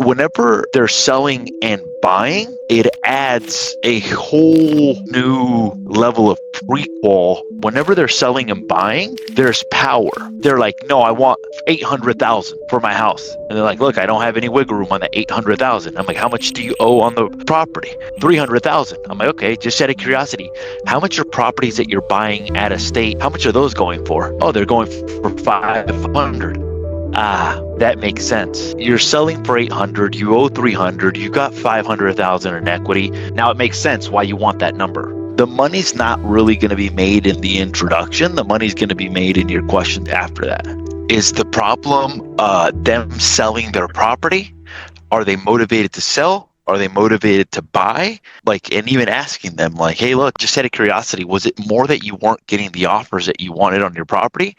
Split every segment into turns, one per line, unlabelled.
whenever they're selling and buying, it adds a whole new level of prequal. Whenever they're selling and buying, there's power. They're like, no, I want 800,000 for my house. And they're like, look, I don't have any wiggle room on that 800,000. I'm like, how much do you owe on the property? 300,000. I'm like, okay, just out of curiosity, how much are properties that you're buying at a state? How much are those going for? Oh, they're going for 500. Ah, that makes sense. You're selling for 800, you owe 300, you got 500,000 in equity. Now it makes sense why you want that number. The money's not really going to be made in the introduction. The money's going to be made in your questions after that. Is the problem them selling their property? Are they motivated to sell? Are they motivated to buy? Like, and even asking them like, hey, look, just out of curiosity, was it more that you weren't getting the offers that you wanted on your property?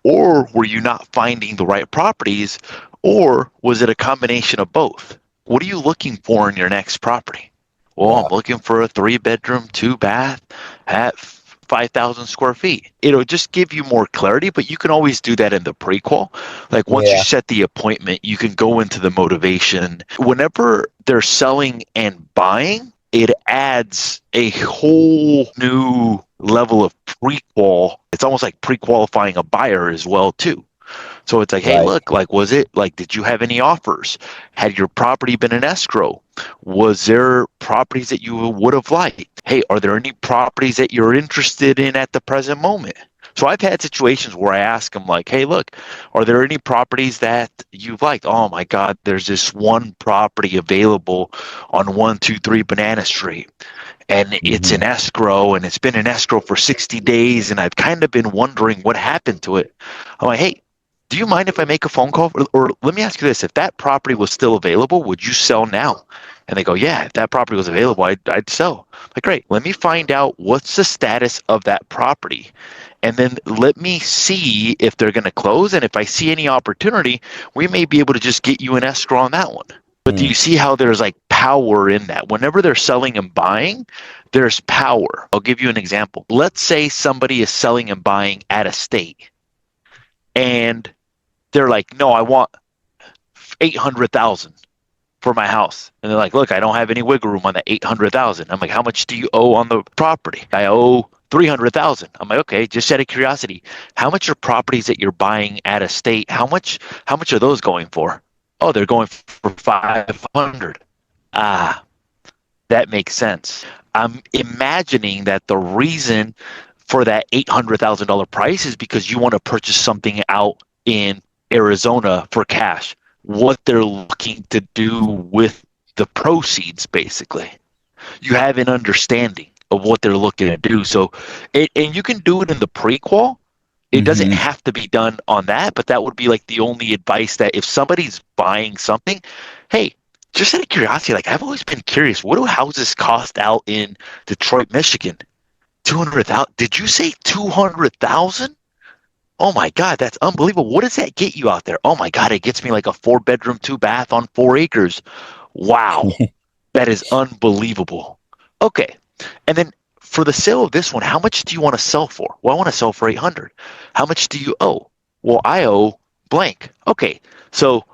Or were you not finding the right properties? Or was it a combination of both? What are you looking for in your next property? Well, I'm looking for a 3-bedroom, 2-bath at 5,000 square feet. It'll just give you more clarity, but you can always do that in the prequel. Like once you set the appointment, you can go into the motivation. Whenever they're selling and buying, it adds a whole new level of prequal. It's almost like pre-qualifying a buyer as well too. So it's like, hey, look, like, was it like, did you have any offers? Had your property been an escrow? Was there properties that you would have liked? Hey, are there any properties that you're interested in at the present moment? So I've had situations where I ask them like, hey, look, are there any properties that you've liked? Oh my God, there's this one property available on 123 Banana Street. And it's an escrow, and it's been an escrow for 60 days, and I've kind of been wondering what happened to it. I'm like, hey, do you mind if I make a phone call? Or let me ask you this. If that property was still available, would you sell now? And they go, yeah, if that property was available, I'd sell. Like, great. Let me find out what's the status of that property. And then let me see if they're going to close. And if I see any opportunity, we may be able to just get you an escrow on that one. But do you see how there's like power in that? Whenever they're selling and buying, there's power. I'll give you an example. Let's say somebody is selling and buying at a state. And they're like, no, I want 800,000 for my house. And they're like, look, I don't have any wiggle room on that 800,000. I'm like, how much do you owe on the property? I owe 300,000. I'm like, okay, just out of curiosity, how much are properties that you're buying at a state? How much are those going for? Oh, they're going for 500. Ah, that makes sense. I'm imagining that the reason for that $800,000 price is because you want to purchase something out in Arizona for cash. What they're looking to do with the proceeds, basically. You have an understanding of what they're looking to do. So, and you can do it in the prequel. It doesn't have to be done on that, but that would be like the only advice that if somebody's buying something, hey, just out of curiosity, like I've always been curious, what do houses cost out in Detroit, Michigan? 200,000. Did you say 200,000? Oh my God, that's unbelievable. What does that get you out there? Oh my God, it gets me like a 4-bedroom, 2-bath on 4 acres. Wow, that is unbelievable. Okay, and then for the sale of this one, how much do you want to sell for? Well, I want to sell for 800. How much do you owe? Well, I owe blank. Okay, so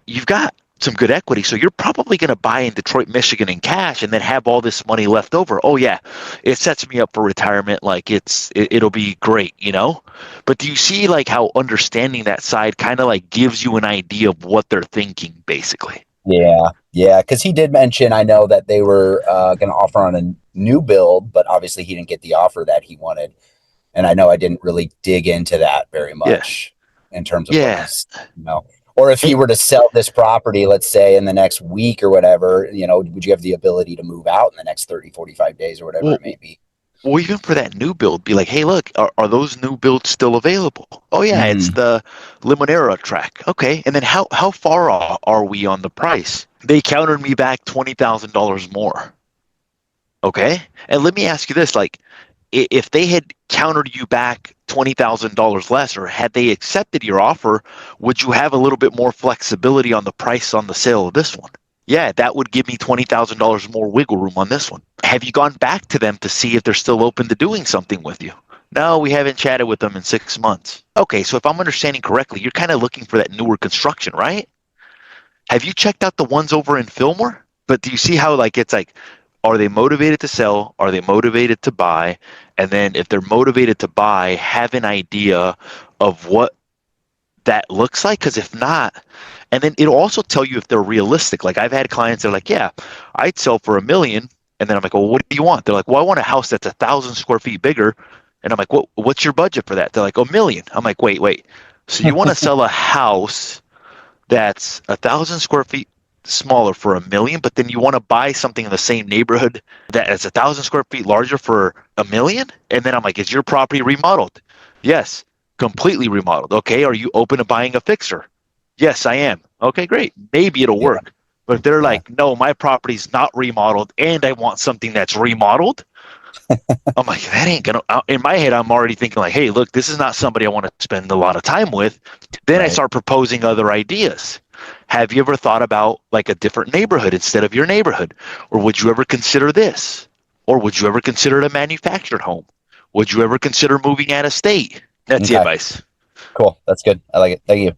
you've got some good equity, so you're probably going to buy in Detroit, Michigan in cash and then have all this money left over. Oh yeah, it sets me up for retirement. Like it'll be great, you know? But do you see like how understanding that side kind of like gives you an idea of what they're thinking basically?
Yeah, because he did mention, I know that they were going to offer on a new build, but obviously he didn't get the offer that he wanted. And I know I didn't really dig into that very much in terms of what he's, or if he were to sell this property, let's say in the next week or whatever, would you have the ability to move out in the next 30, 45 days or whatever it may be?
Well, even for that new build, be like, hey, look, are those new builds still available? Oh, yeah, it's the Limonera track. Okay, and then how far are we on the price? They countered me back $20,000 more. Okay, and let me ask you this, like, if they had countered you back $20,000 less, or had they accepted your offer, would you have a little bit more flexibility on the price on the sale of this one? Yeah, that would give me $20,000 more wiggle room on this one. Have you gone back to them to see if they're still open to doing something with you? No, we haven't chatted with them in 6 months. Okay, so if I'm understanding correctly, you're kind of looking for that newer construction, right? Have you checked out the ones over in Fillmore? But do you see how like it's like, are they motivated to sell? Are they motivated to buy? And then if they're motivated to buy, have an idea of what that looks like. Because if not, and then it'll also tell you if they're realistic. Like I've had clients that are like, yeah, I'd sell for $1 million. And then I'm like, well, what do you want? They're like, well, I want a house that's 1,000 square feet bigger. And I'm like, what's your budget for that? They're like, $1 million. I'm like, wait. So you want to sell a house that's 1,000 square feet smaller for $1 million, but then you want to buy something in the same neighborhood that is 1,000 square feet larger for $1 million? And then I'm like, is your property remodeled? Yes, completely remodeled. Okay, are you open to buying a fixer? Yes, I am. Okay, great. Maybe it'll
Yeah.
work. But if they're
Yeah.
like, no, my property's not remodeled and I want something that's remodeled, I'm like, that ain't gonna. In my head, I'm already thinking like, hey, look, this is not somebody I want to spend a lot of time with. Then I
Right.
start proposing other ideas. Have you ever thought about like a different neighborhood instead of your neighborhood? Or would you ever consider this? Or would you ever consider it a manufactured home? Would you ever consider moving out of state? That's the
Okay.
advice.
Cool. That's good. I like it. Thank you.